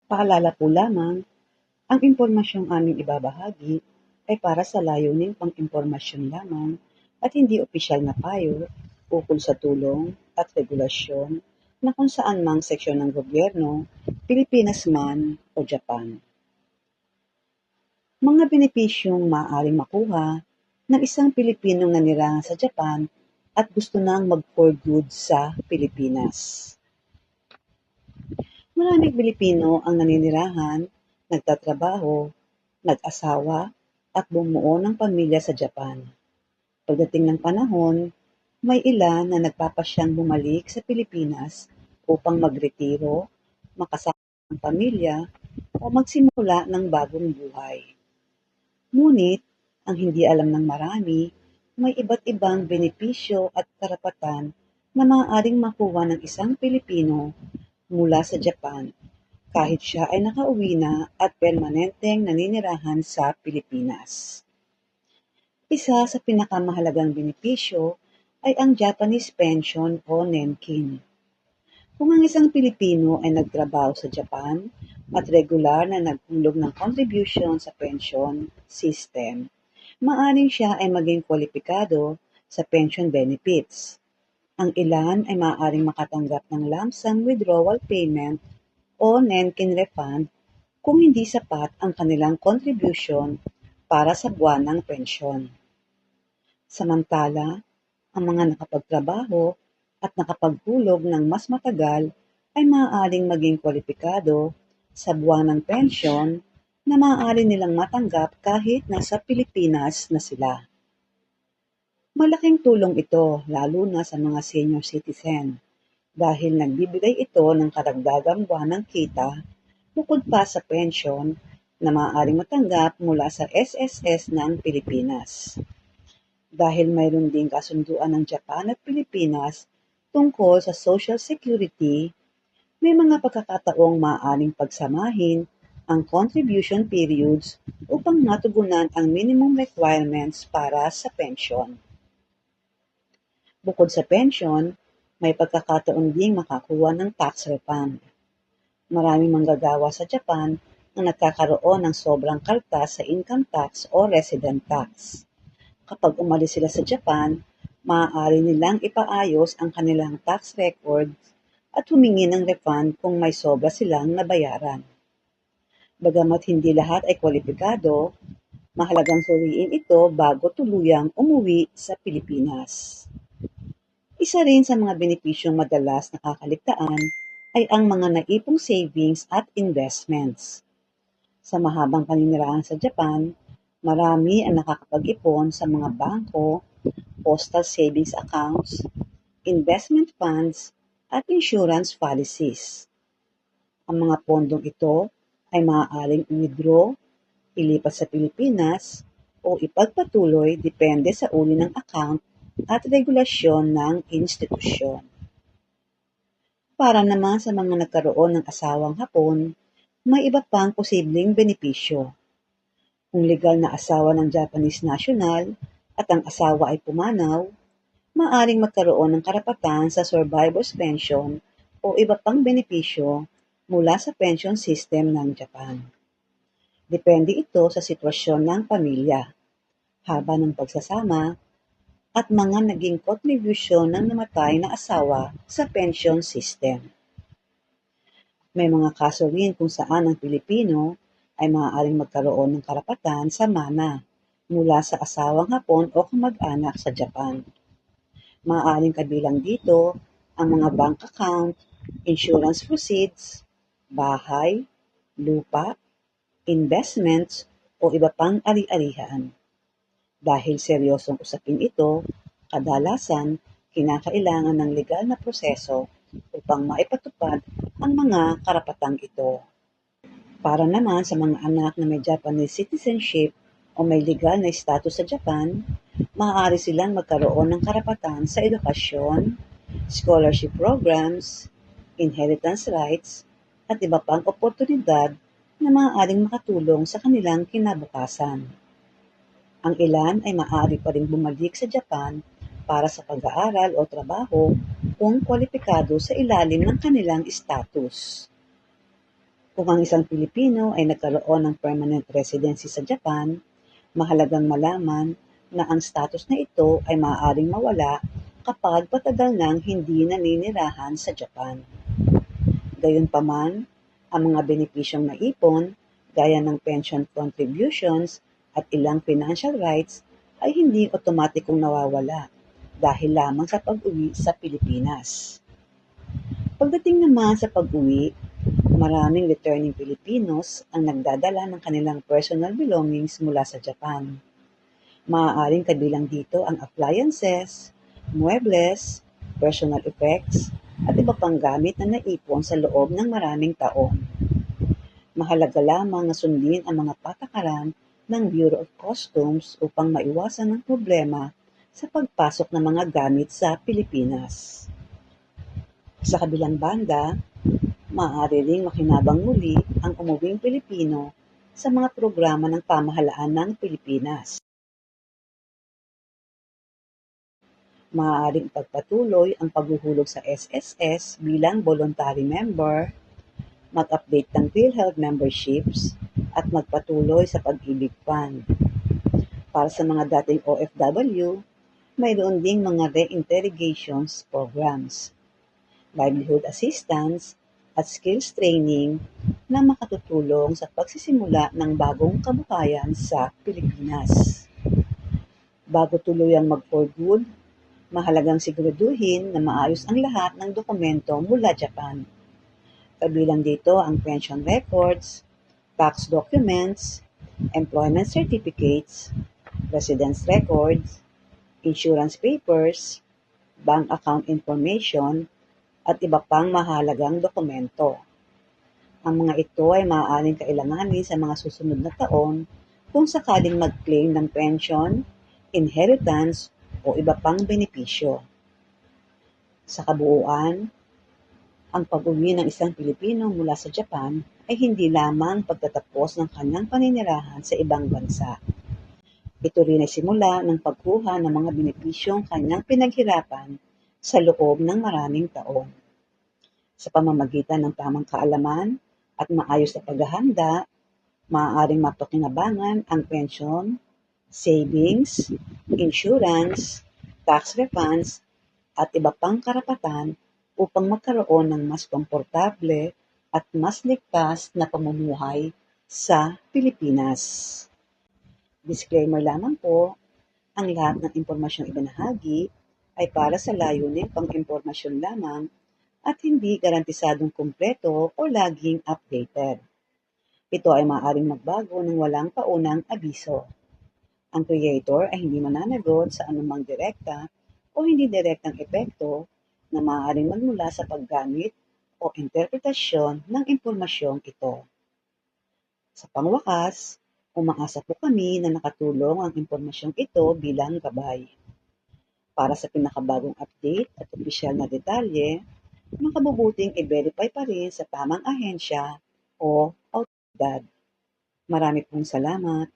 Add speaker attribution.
Speaker 1: Paalala po lamang, ang impormasyong aming ibabahagi ay para sa layuning pang-impormasyon lamang at hindi opisyal na payo ukol sa tulong at regulasyon na kung saan mang seksyon ng gobyerno, Pilipinas man o Japan. Mga benepisyong maaaring makuha ng isang Pilipinong nanirahan sa Japan at gusto nang mag-for good sa Pilipinas. Maraming Pilipino ang naninirahan, nagtatrabaho, nag-asawa at bumuo ng pamilya sa Japan. Pagdating ng panahon, may ilan na nagpapasyang bumalik sa Pilipinas upang magretiro, makasama ang pamilya o magsimula ng bagong buhay. Ngunit, ang hindi alam ng marami, may iba't ibang benepisyo at karapatan na maaaring makuha ng isang Pilipino mula sa Japan kahit siya ay nakauwi na at permanenteng naninirahan sa Pilipinas. Isa sa pinakamahalagang benepisyo ay ang Japanese pension o Nenkin. Kung ang isang Pilipino ay nagtrabaho sa Japan at regular na nagtulog ng contribution sa pension system, maaaring siya ay maging kwalipikado sa pension benefits. Ang ilan ay maaaring makatanggap ng lump sum withdrawal payment o Nenkin refund kung hindi sapat ang kanilang contribution para sa buwanang pensyon. Samantala, ang mga nakapagtrabaho at nakapaghulog ng mas matagal ay maaaring maging kwalipikado sa buwanang pensyon na maaari nilang matanggap kahit nasa Pilipinas na sila. Malaking tulong ito lalo na sa mga senior citizen dahil nagbibigay ito ng karagdagang buwanang kita bukod pa sa pensyon na maaaring matanggap mula sa SSS ng Pilipinas. Dahil mayroon ding kasunduan ng Japan at Pilipinas tungkol sa Social Security, may mga pagkakataong maaaring pagsamahin ang contribution periods upang matugunan ang minimum requirements para sa pensyon. Bukod sa pensyon, may pagkakataon ding makakuha ng tax refund. Maraming manggagawa sa Japan ang nagkakaroon ng sobrang kaltas sa income tax o resident tax. Kapag umalis sila sa Japan, maaari nilang ipaayos ang kanilang tax records at humingi ng refund kung may sobra silang nabayaran. Bagamat hindi lahat ay kwalipikado, mahalagang suriin ito bago tuluyang umuwi sa Pilipinas. Isa rin sa mga benepisyong madalas nakakaligtaan ay ang mga naipong savings at investments. Sa mahabang paninirahan sa Japan, marami ang nakakapag-ipon sa mga bangko, postal savings accounts, investment funds, at insurance policies. Ang mga pondong ito ay maaaring i-withdraw, ilipat sa Pilipinas, o ipagpatuloy depende sa uri ng account at regulasyon ng institusyon. Para naman sa mga nagkaroon ng asawang Hapon, may iba pang posibleng benepisyo. Kung legal na asawa ng Japanese national at ang asawa ay pumanaw, maaaring magkaroon ng karapatan sa survivor's pension o iba pang benepisyo mula sa pension system ng Japan. Depende ito sa sitwasyon ng pamilya, haba ng pagsasama, at mga naging kontribusyon ng namatay na asawa sa pension system. May mga kaso rin kung saan ang Pilipino ay maaaring magkaroon ng karapatan sa mana mula sa asawang Hapon o kamag-anak sa Japan. Maaaring kabilang dito ang mga bank account, insurance proceeds, bahay, lupa, investments o iba pang ari-arihan. Dahil seryosong usapin ito, kadalasan kinakailangan ng legal na proseso upang maipatupad ang mga karapatang ito. Para naman sa mga anak na may Japanese citizenship o may legal na status sa Japan, maaari silang magkaroon ng karapatan sa edukasyon, scholarship programs, inheritance rights, at iba pang oportunidad na maaaring makatulong sa kanilang kinabukasan. Ang ilan ay maaari pa ring bumalik sa Japan para sa pag-aaral o trabaho kung kwalipikado sa ilalim ng kanilang status. Kung ang isang Pilipino ay nagkaroon ng permanent residency sa Japan, mahalagang malaman na ang status na ito ay maaaring mawala kapag patagal nang hindi naninirahan sa Japan. Gayunpaman, ang mga benepisyong naipon, gaya ng pension contributions at ilang financial rights, ay hindi otomatikong nawawala dahil lamang sa pag-uwi sa Pilipinas. Pagdating naman sa pag-uwi, maraming returning Filipinos ang nagdadala ng kanilang personal belongings mula sa Japan. Maaaring kabilang dito ang appliances, muebles, personal effects, at iba pang gamit na naipon sa loob ng maraming taon. Mahalaga lamang na sundin ang mga patakaran ng Bureau of Customs upang maiwasan ang problema sa pagpasok ng mga gamit sa Pilipinas. Sa kabilang banda, maaari ring makinabang muli ang umuwing Pilipino sa mga programa ng pamahalaan ng Pilipinas. Maaaring ipagpatuloy ang paghuhulog sa SSS bilang voluntary member, mag-update ng PhilHealth memberships, at magpatuloy sa Pag-ibig Fund. Para sa mga dating OFW, mayroon ding mga reintegrations programs, livelihood assistance, at skills training na makatutulong sa pagsisimula ng bagong kabuhayan sa Pilipinas. Bago tuluyang mag-for good, mahalagang siguraduhin na maayos ang lahat ng dokumento mula Japan. Kabilang dito ang pension records, tax documents, employment certificates, residence records, insurance papers, bank account information, at iba pang mahalagang dokumento. Ang mga ito ay maaaring kailanganin sa mga susunod na taon kung sakaling mag-claim ng pension, inheritance, o iba pang benepisyo. Sa kabuuan, ang pag-uwi ng isang Pilipino mula sa Japan ay hindi lamang pagtatapos ng kanyang paninirahan sa ibang bansa. Ito rin ay simula ng pagkuha ng mga benepisyong kanyang pinaghirapan sa loob ng maraming taon. Sa pamamagitan ng tamang kaalaman at maayos na paghahanda, maaaring mapakinabangan ang pensyon, savings, insurance, tax refunds, at iba pang karapatan upang magkaroon ng mas komportable at mas ligtas na pamumuhay sa Pilipinas. Disclaimer lamang po, ang lahat ng impormasyong ibinahagi ay para sa layuning pang-impormasyon lamang at hindi garantisadong kumpleto o laging updated. Ito ay maaaring magbago ng walang paunang abiso. Ang creator ay hindi mananagot sa anumang direkta o hindi direktang epekto na maaaring magmula sa paggamit o interpretasyon ng impormasyong ito. Sa pangwakas, umaasa po kami na nakatulong ang impormasyong ito bilang gabay. Para sa pinakabagong update at opisyal na detalye, makabubuting i-verify pa rin sa tamang ahensya o awtoridad. Marami pong salamat.